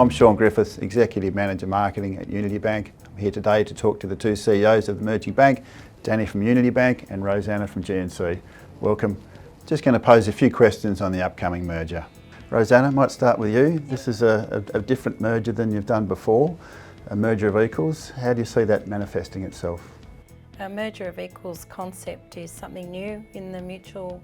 I'm Sean Griffiths, Executive Manager Marketing at Unity Bank. I'm here today to talk to the two CEOs of the merging bank, Danny from Unity Bank and Rosanna from GNC. Welcome. Just going to pose a few questions on the upcoming merger. Rosanna, I might start with you. This is a different merger than you've done before, a merger of equals. How do you see that manifesting itself? A merger of equals concept is something new in the mutual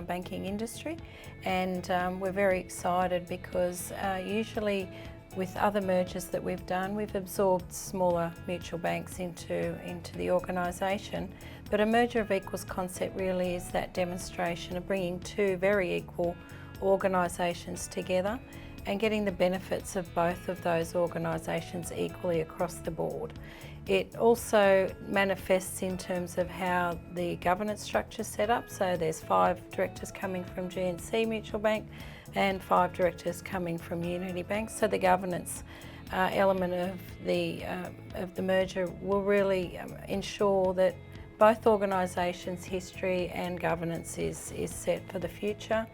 banking industry, and we're very excited because usually with other mergers that we've done, we've absorbed smaller mutual banks into the organisation. But a merger of equals concept really is that demonstration of bringing two very equal organisations together and getting the benefits of both of those organisations equally across the board. It also manifests in terms of how the governance structure is set up. So there's 5 directors coming from GNC Mutual Bank and 5 directors coming from Unity Bank. So the governance element of the merger will really ensure that both organisations' history and governance is set for the future.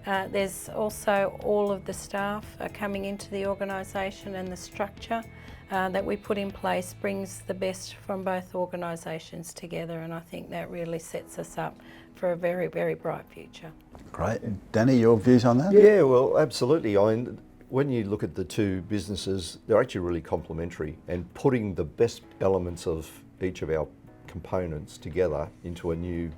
There's also all of the staff coming into the organisation, and the structure that we put in place brings the best from both organisations together, and I think that really sets us up for a very, very bright future. Great. Danny, your views on that? Yeah, well, absolutely. I mean, when you look at the two businesses, they're actually really complementary, and putting the best elements of each of our components together into a new,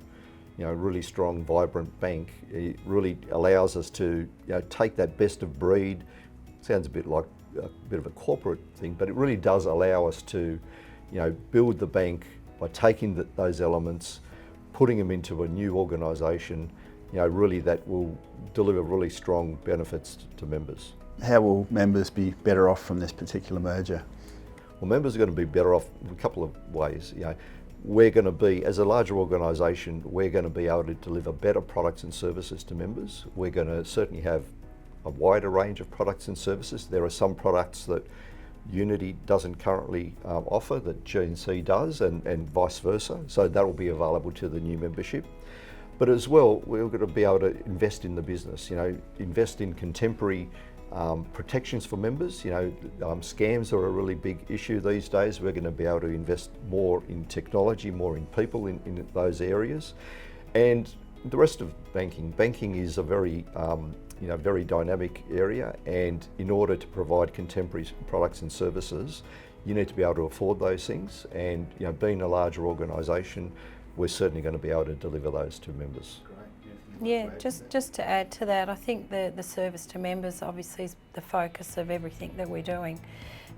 really strong, vibrant bank, it really allows us to, take that best of breed. Sounds a bit like a bit of a corporate thing, but it really does allow us to, build the bank by taking those elements, putting them into a new organisation. Really that will deliver really strong benefits to members. How will members be better off from this particular merger? Well, members are going to be better off in a couple of ways. We're going to be, as a larger organisation, we're going to be able to deliver better products and services to members. We're going to certainly have a wider range of products and services. There are some products that Unity doesn't currently offer that GNC does, and vice versa. So that will be available to the new membership. But as well, we're going to be able to invest in the business, invest in contemporary protections for members. Scams are a really big issue these days. We're going to be able to invest more in technology, more in people in those areas. And the rest of banking is a very, very dynamic area. And in order to provide contemporary products and services, you need to be able to afford those things. And being a larger organisation, we're certainly going to be able to deliver those to members. Yeah, just to add to that, I think the service to members obviously is the focus of everything that we're doing,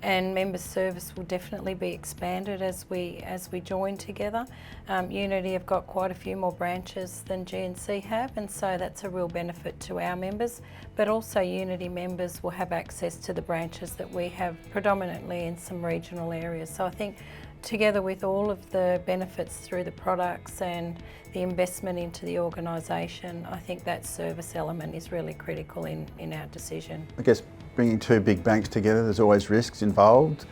and members' service will definitely be expanded as we join together. Unity have got quite a few more branches than GNC have, and so that's a real benefit to our members, but also Unity members will have access to the branches that we have predominantly in some regional areas. So I think together with all of the benefits through the products and the investment into the organisation, I think that service element is really critical in our decision. I guess bringing two big banks together, there's always risks involved.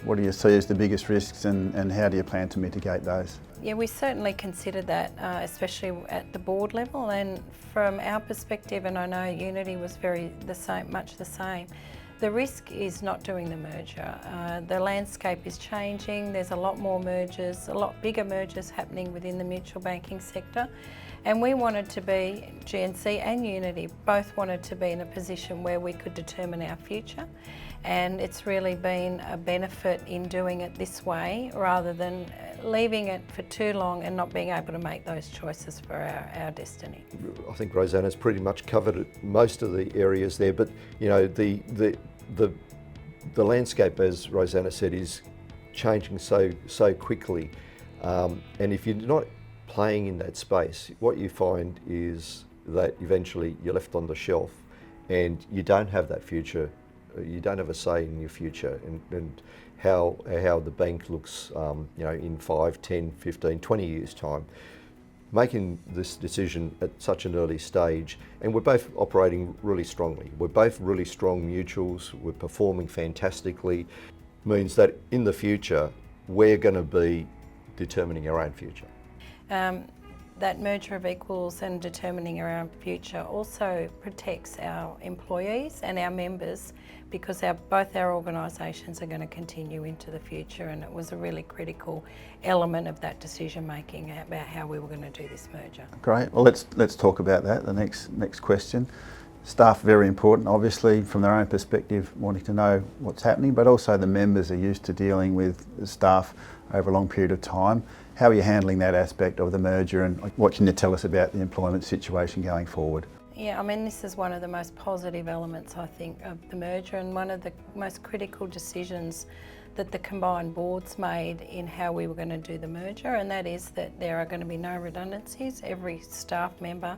What do you see as the biggest risks, and how do you plan to mitigate those? Yeah, we certainly considered that, especially at the board level, and from our perspective, and I know Unity was much the same. The risk is not doing the merger. The landscape is changing. There's a lot more mergers, a lot bigger mergers happening within the mutual banking sector. And we wanted to be, GNC and Unity, both wanted to be in a position where we could determine our future. And it's really been a benefit in doing it this way, rather than leaving it for too long and not being able to make those choices for our destiny. I think Rosanna's pretty much covered most of the areas there, but the landscape, as Rosanna said, is changing so quickly, and if you're not playing in that space, what you find is that eventually you're left on the shelf, and you don't have that future. You don't have a say in your future and how the bank looks, in 5, 10, 15, 20 years' time. Making this decision at such an early stage, and we're both operating really strongly. We're both really strong mutuals. We're performing fantastically. Means that in the future, we're going to be determining our own future. that merger of equals and determining our own future also protects our employees and our members, because both our organisations are going to continue into the future, and it was a really critical element of that decision making about how we were going to do this merger. Great. Well, let's talk about that. The next question. Staff very important, obviously, from their own perspective, wanting to know what's happening, but also the members are used to dealing with the staff over a long period of time. How are you handling that aspect of the merger, and what can you tell us about the employment situation going forward? Yeah, I mean, this is one of the most positive elements, I think, of the merger, and one of the most critical decisions that the combined boards made in how we were going to do the merger, and that is that there are going to be no redundancies. Every staff member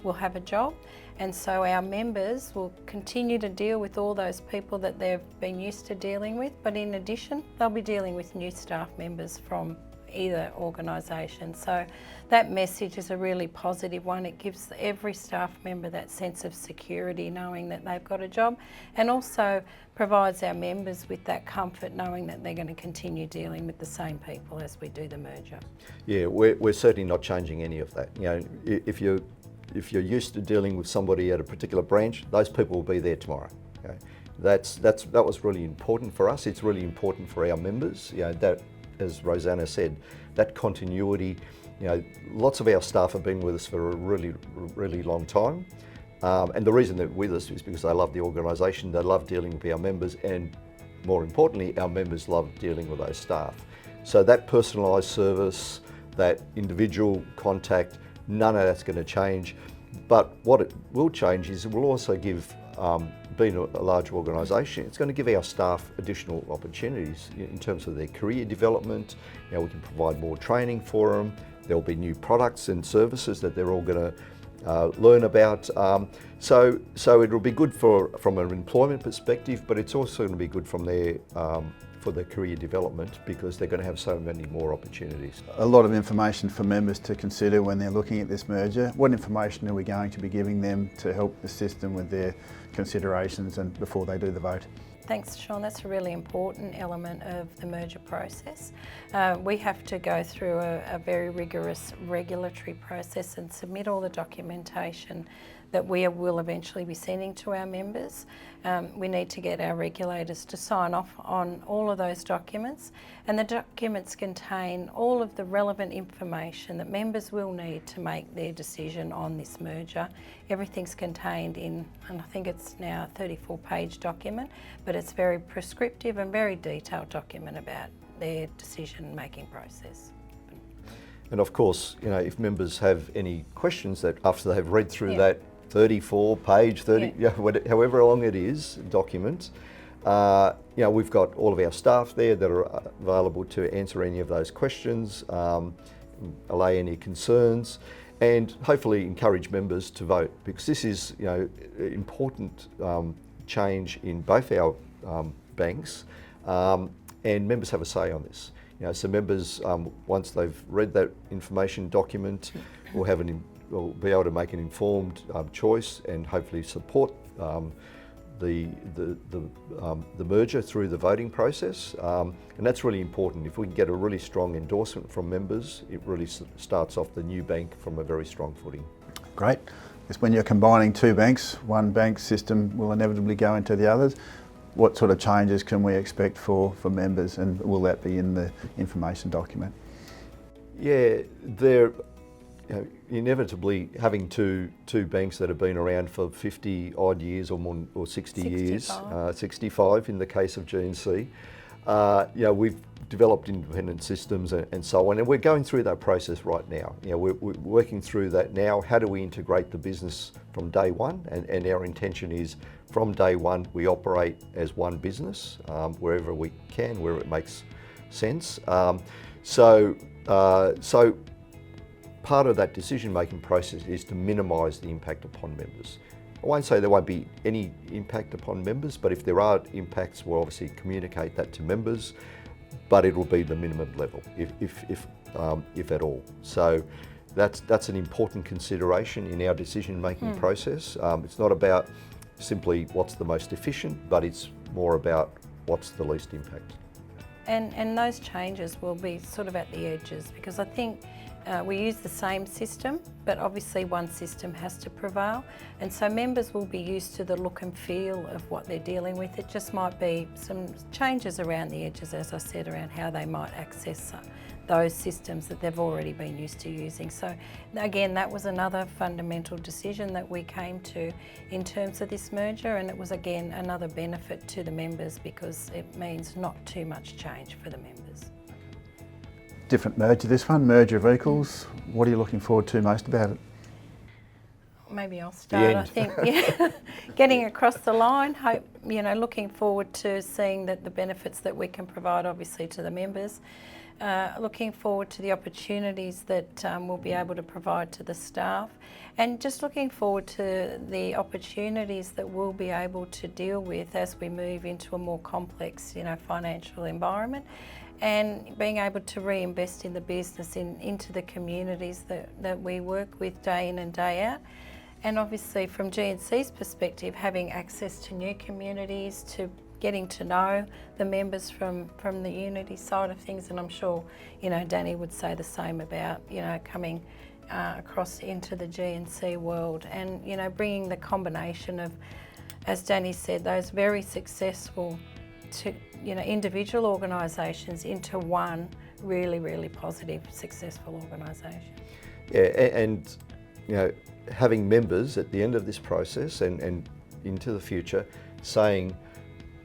will have a job, and so our members will continue to deal with all those people that they've been used to dealing with, but in addition they'll be dealing with new staff members from either organisation. So that message is a really positive one. It gives every staff member that sense of security knowing that they've got a job, and also provides our members with that comfort knowing that they're going to continue dealing with the same people as we do the merger. Yeah, we're certainly not changing any of that. You know, if you're used to dealing with somebody at a particular branch, those people will be there tomorrow. Okay? That was really important for us. It's really important for our members. You know, that, as Rosanna said, that continuity. You know, lots of our staff have been with us for a really long time, and the reason they're with us is because they love the organisation, they love dealing with our members, and more importantly, our members love dealing with those staff. So that personalised service, that individual contact, none of that's going to change. But what it will change is it will also give, being a large organisation, it's going to give our staff additional opportunities in terms of their career development. You know, we can provide more training for them. There'll be new products and services that they're all going to learn about. So it'll be good from an employment perspective, but it's also going to be good from their for their career development, because they're going to have so many more opportunities. A lot of information for members to consider when they're looking at this merger. What information are we going to be giving them to help assist them with their considerations and before they do the vote? Thanks, Sean. That's a really important element of the merger process. We have to go through a very rigorous regulatory process and submit all the documentation that we will eventually be sending to our members. We need to get our regulators to sign off on all of those documents, and the documents contain all of the relevant information that members will need to make their decision on this merger. Everything's contained in, and I think it's now a 34-page document, but it's very prescriptive and very detailed document about their decision-making process. And of course, you know, if members have any questions that after they've read through Yeah. that 34-page, however long it is, document, you know, we've got all of our staff there that are available to answer any of those questions, allay any concerns, and hopefully encourage members to vote, because this is, you know, important change in both our banks, and members have a say on this. You know, so members, once they've read that information document, will be able to make an informed choice and hopefully support the merger through the voting process, and that's really important. If we can get a really strong endorsement from members, it really starts off the new bank from a very strong footing. Great. Because when you're combining two banks, one bank system will inevitably go into the others. What sort of changes can we expect for members, and will that be in the information document? Yeah, they're inevitably having two banks that have been around for 50 odd years or more, or 60 years, 65 in the case of GNC. You know, we've developed independent systems and so on, and we're going through that process right now. You know, we're working through that now. How do we integrate the business from day one? And our intention is from day one we operate as one business wherever we can, where it makes sense. So part of that decision-making process is to minimise the impact upon members. I won't say there won't be any impact upon members, but if there are impacts, we'll obviously communicate that to members, but it will be the minimum level, if at all. So that's an important consideration in our decision-making process. It's not about simply what's the most efficient, but it's more about what's the least impact. And those changes will be sort of at the edges, because I think we use the same system, but obviously one system has to prevail. And so members will be used to the look and feel of what they're dealing with. It just might be some changes around the edges, as I said, around how they might access those systems that they've already been used to using. So again, that was another fundamental decision that we came to in terms of this merger, and it was again another benefit to the members because it means not too much change for the members. Different merger, this one, merger of equals. What are you looking forward to most about it? Maybe I'll start. I think getting across the line. Hope, looking forward to seeing that the benefits that we can provide, obviously, to the members. Looking forward to the opportunities that we'll be able to provide to the staff, and just looking forward to the opportunities that we'll be able to deal with as we move into a more complex, financial environment, and being able to reinvest in the business, into the communities that we work with day in and day out. And obviously from GNC's perspective, having access to new communities, to getting to know the members from the Unity side of things, and I'm sure, Danny would say the same about, coming across into the GNC world, and, bringing the combination of, as Danny said, those very successful individual organisations into one really, really positive, successful organisation. Yeah, and having members at the end of this process and into the future saying,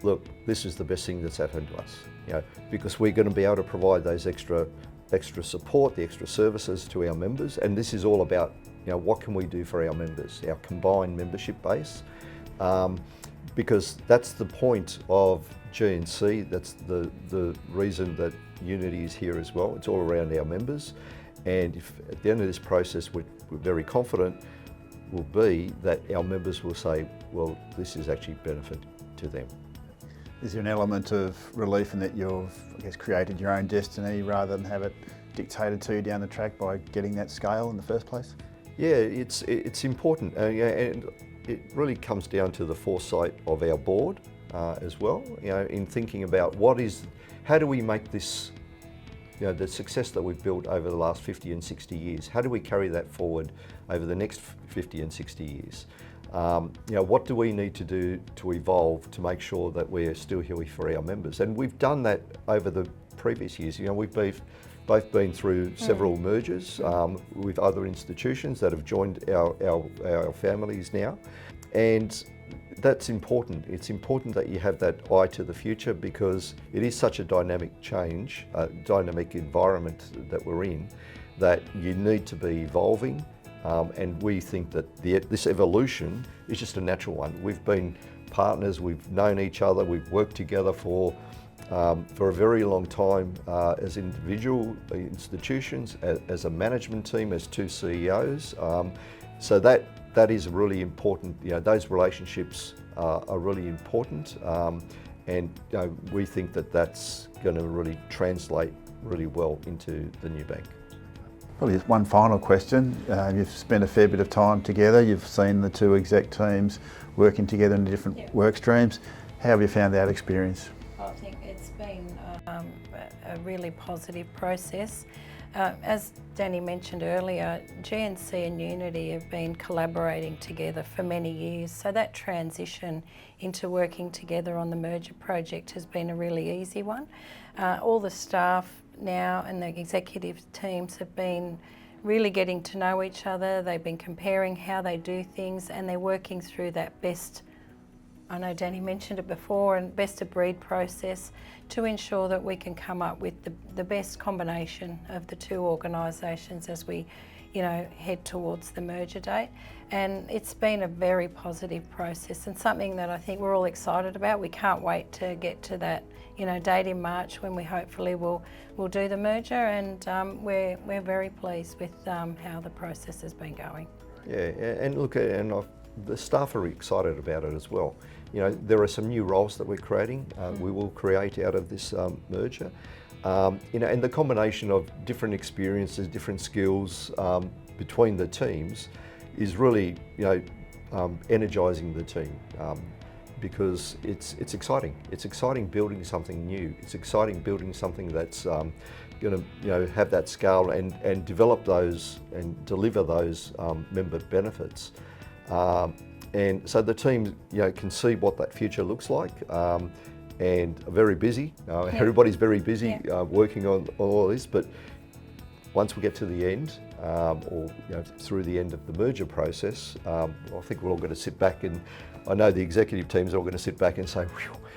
look, this is the best thing that's happened to us, because we're going to be able to provide those extra support, the extra services to our members, and this is all about, what can we do for our members, our combined membership base, because that's the point of GNC. That's the reason that Unity is here as well. It's all around our members, and if at the end of this process we're very confident will be that our members will say, well, this is actually benefit to them. Is there an element of relief in that you've, created your own destiny rather than have it dictated to you down the track by getting that scale in the first place? Yeah, it's important, and it really comes down to the foresight of our board as well. In thinking about how do we make this, the success that we've built over the last 50 and 60 years, how do we carry that forward over the next 50 and 60 years? What do we need to do to evolve to make sure that we're still here for our members? And we've done that over the previous years. We've both been through several mergers with other institutions that have joined our families now. And that's important. It's important that you have that eye to the future, because it is such a dynamic change, dynamic environment that we're in, that you need to be evolving. And we think that this evolution is just a natural one. We've been partners, we've known each other, we've worked together for a very long time as individual institutions, as a management team, as two CEOs. So that is really important. Those relationships are really important, and we think that that's going to really translate really well into the new bank. Probably just one final question. You've spent a fair bit of time together. You've seen the two exec teams working together in different work streams. How have you found that experience? I think it's been a really positive process. As Danny mentioned earlier, GNC and Unity have been collaborating together for many years, so that transition into working together on the merger project has been a really easy one. All the staff now and the executive teams have been really getting to know each other. They've been comparing how they do things, and they're working through that best, I know Danny mentioned it before, and best of breed process to ensure that we can come up with the best combination of the two organisations as we head towards the merger date. And it's been a very positive process, and something that I think we're all excited about. We can't wait to get to that date in March when we hopefully will do the merger, and we're very pleased with how the process has been going. Yeah, and look, the staff are excited about it as well. There are some new roles that we're creating, we will create out of this merger. And the combination of different experiences, different skills between the teams is really, energising the team, because it's exciting. It's exciting building something new. It's exciting building something that's going to have that scale and develop those and deliver those member benefits. And so the team can see what that future looks like, and are very busy. Everybody's very busy working on all this, but once we get to the end, or through the end of the merger process, I think we're all going to sit back, and I know the executive team's all going to sit back and say,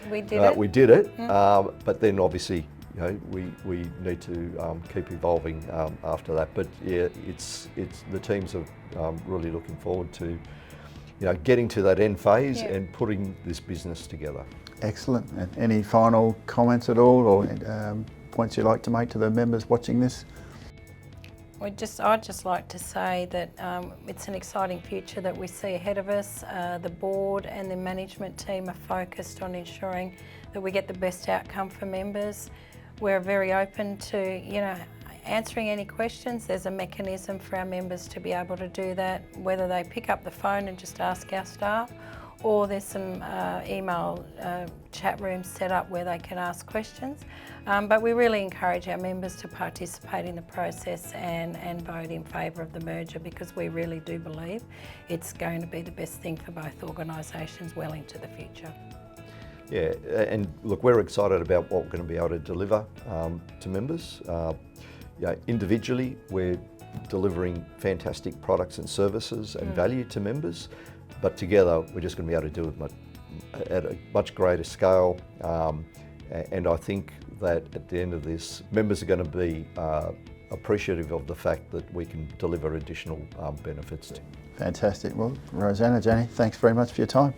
We did it. we did it. But then obviously, we need to keep evolving after that. But yeah, it's the teams are really looking forward to getting to that end phase and putting this business together. Excellent. And any final comments at all, or points you'd like to make to the members watching this? I'd just like to say that it's an exciting future that we see ahead of us. The board and the management team are focused on ensuring that we get the best outcome for members. We're very open to answering any questions. There's a mechanism for our members to be able to do that, whether they pick up the phone and just ask our staff, or there's some email chat rooms set up where they can ask questions. But we really encourage our members to participate in the process and vote in favour of the merger, because we really do believe it's going to be the best thing for both organisations well into the future. Yeah, and look, we're excited about what we're going to be able to deliver to members. Individually, we're delivering fantastic products and services and value to members, but together we're just going to be able to do it at a much greater scale. And I think that at the end of this, members are going to be appreciative of the fact that we can deliver additional benefits. Fantastic. Well, Rosanna, Jenny, thanks very much for your time.